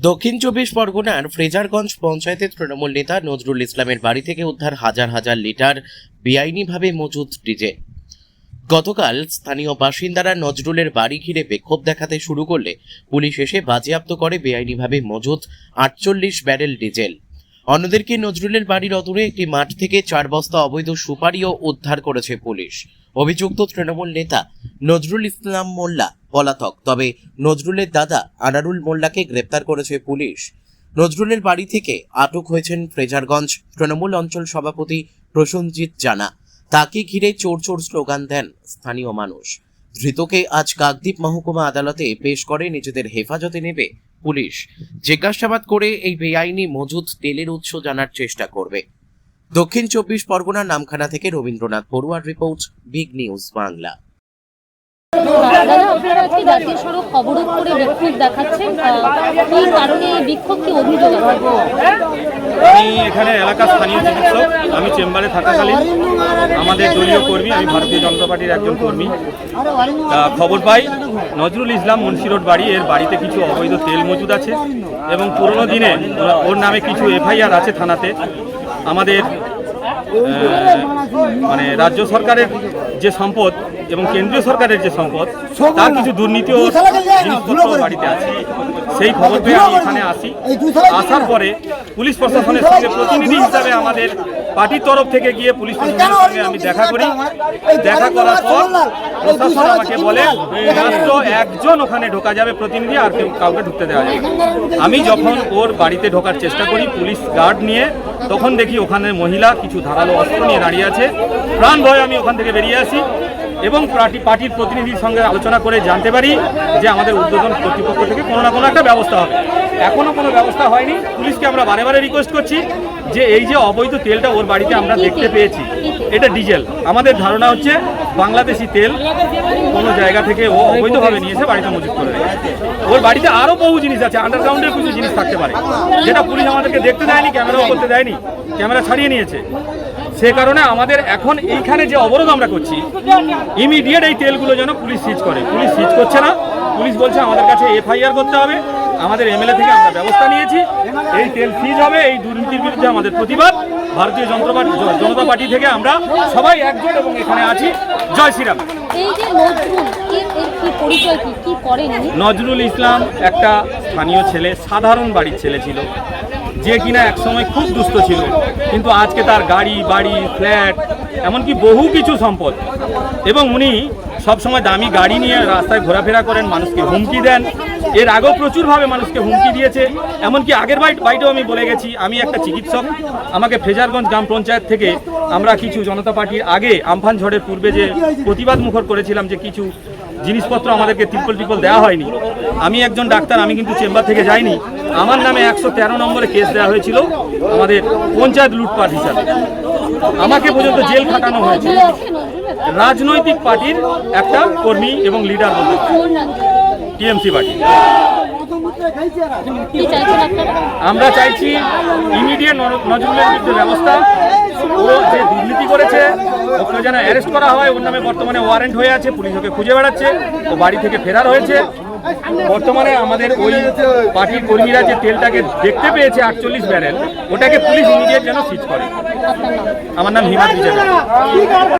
দক্ষিণ চব্বিশ পরগনার ফ্রেজারগঞ্জ পঞ্চায়েতের তৃণমূল নেতা নজরুল ইসলামের বাড়ি থেকে উদ্ধার হাজার হাজার লিটার বেআইনিভাবে মজুত ডিজেল। গতকাল স্থানীয় বাসিন্দারা নজরুলের বাড়ি ঘিরে বিক্ষোভ দেখাতে শুরু করলে পুলিশ এসে বাজেয়াপ্ত করে বেআইনিভাবে মজুত 48 ব্যারেল ডিজেল। অন্যদেরকে নজরুলের বাড়ির অদূরে একটি মাঠ থেকে 4 বস্তা অবৈধ সুপারিও উদ্ধার করেছে পুলিশ। অভিযুক্ত তৃণমূল নেতা নজরুল ইসলাম মোল্লা পলাতক, তবে নজরুলের দাদা আনারুল মোল্লাকে গ্রেপ্তার করেছে পুলিশ। নজরুলের বাড়ি থেকে আটক হয়েছেন ফ্রেজারগঞ্জ তৃণমূল অঞ্চল সভাপতি প্রসেনজিৎ জানা। তাকে ঘিরে চোর চোর স্লোগান দেন স্থানীয় মানুষ। ধৃতকে আজ কাকদ্বীপ মহকুমা আদালতে পেশ করে নিজেদের হেফাজতে নেবে পুলিশ। জিজ্ঞাসাবাদ করে এই বেআইনি মজুত তেলের উৎস জানার চেষ্টা করবে। দক্ষিণ চব্বিশ পরগনার নামখানা থেকে রবীন্দ্রনাথ বড়ুয়ার রিপোর্ট, বিগ নিউজ বাংলা। দাদা, আপনারা কি জাতীয় সড়ক অবরোধ করে বিক্ষোভ দেখাচ্ছেন? এই কারণে এই বিক্ষোভ কি অভিযোগ আছে? আমি এখানে এলাকার স্থানীয় চিকিৎসক। আমি চেম্বারে থাকাকালীন আমাদের দলীয় কর্মী, আমি ভারতীয় জনতা পার্টির একজন কর্মী, খবর পাই নজরুল ইসলাম মুন্সি রোড বাড়ি, এর বাড়িতে কিছু অবৈধ তেল মজুদ আছে এবং পুরনো দিনে ওর নামে কিছু এফআইআর আছে থানাতে। আমাদের মানে রাজ্য সরকারের যে সম্পদ এবং কেন্দ্রীয় সরকারের যে সম্পদ, তার কিছু দুর্নীতি ও জিনিসপত্র বাড়িতে আছে। সেই খবর পেয়ে আমি এখানে আসি। আসার পরে পুলিশ প্রশাসনের সঙ্গে প্রতিনিধি হিসাবে আমাদের পার্টির তরফ থেকে গিয়ে পুলিশ প্রশাসনের সঙ্গে আমি দেখা করি। দেখা করার পর প্রশাসন আমাকে বলে মাত্র একজন ওখানে ঢোকা যাবে প্রতিনিধি, আর কাউকে ঢুকতে দেওয়া যাবে। আমি যখন ওর বাড়িতে ঢোকার চেষ্টা করি পুলিশ গার্ড নিয়ে, তখন দেখি ওখানে মহিলা কিছু ধারালো অস্ত্র নিয়ে দাঁড়িয়ে আছে। প্রাণ ভয়ে আমি ওখান থেকে বেরিয়ে আসি এবং পার্টির প্রতিনিধির সঙ্গে আলোচনা করে জানতে পারি যে আমাদের উদ্বোধন কর্তৃপক্ষ থেকে কোনো না কোনো একটা ব্যবস্থা হবে। এখনও কোনো ব্যবস্থা হয়নি। পুলিশকে আমরা বারে বারে রিকোয়েস্ট করছি যে এই যে অবৈধ তেলটা ওর বাড়িতে আমরা দেখতে পেয়েছি, এটা ডিজেল। আমাদের ধারণা হচ্ছে বাংলাদেশি তেল কোনো জায়গা থেকে ও অবৈধভাবে নিয়ে এসে বাড়িতে মজুত করে দেয়। ওর বাড়িতে আরও বহু জিনিস আছে, আন্ডারগ্রাউন্ডের কিছু জিনিস থাকতে পারে, যেটা পুলিশ আমাদেরকে দেখতে দেয়নি, ক্যামেরাও করতে দেয়নি, ক্যামেরা ছাড়িয়ে নিয়েছে। সে কারণে আমাদের এখন এইখানে যে অবরোধ আমরা করছি, ইমিডিয়েট এই তেলগুলো যেন পুলিশ সিজ করে। পুলিশ সিজ করছে না। পুলিশ বলছে আমাদের কাছে এফআইআর করতে হবে। আমাদের এমএলএ থেকে আমরা ব্যবস্থা নিয়েছি, এই তেল সিজ হবে। এই দুর্নীতির বিরুদ্ধে আমাদের প্রতিবাদ। ভারতীয় জনতা পার্টি থেকে আমরা সবাই একজোট এবং এখানে আছি। জয় শ্রীরাম। এই যে নজরুল, এর কি পরিচয়, কি করেন? নজরুল ইসলাম একটা স্থানীয় ছেলে, সাধারণ বাড়ির ছেলে ছিল, যে কিনা একসময় খুব দুস্থ ছিল, কিন্তু আজকে তার গাড়ি বাড়ি ফ্ল্যাট এমনকি বহু কিছু সম্পদ, এবং উনি সবসময় দামি গাড়ি নিয়ে রাস্তায় ঘোরাফেরা করেন, মানুষকে হুমকি দেন। এর আগেও প্রচুরভাবে মানুষকে হুমকি দিয়েছে। এমনকি আগের বাইটেও আমি বলে গেছি, আমি একটা চিকিৎসক। আমাকে ফ্রেজারগঞ্জ গ্রাম পঞ্চায়েত থেকে আমরা কিছু জনতা পার্টির আগে আমফান ঝড়ের পূর্বে যে প্রতিবাদ মুখর করেছিলাম যে কিছু জিনিসপত্র আমাদেরকে টিপল দেওয়া হয়নি। আমি একজন ডাক্তার, আমি কিন্তু চেম্বার থেকে যাইনি। আমার নামে 113 নম্বরে কেস দেওয়া হয়েছিল আমাদের পঞ্চায়েত লুটপাট হিসাবে। আমাকে পর্যন্ত জেল খাটানো হয়েছিল। রাজনৈতিক পার্টির একটা কর্মী এবং লিডার বলতে টিএমসি পার্টি। আমরা চাইছি ইমিডিয়েট নজরুলের বিরুদ্ধে ব্যবস্থা। ও যে দুর্নীতি করেছে ওকে যেন অ্যারেস্ট করা হয়। ওর নামে বর্তমানে ওয়ারেন্ট হয়ে আছে, পুলিশ ওকে খুঁজে বেড়াচ্ছে। ও বাড়ি থেকে ফেরার হয়েছে। বর্তমানে আমাদের ওই পার্টির কর্মীরা যে তেলটাকে দেখতে পেয়েছে 48 ব্যারেল, ওটাকে পুলিশ ইমিডিয়েট যেন সিজ করে। আমার নাম হিমাদ্রি।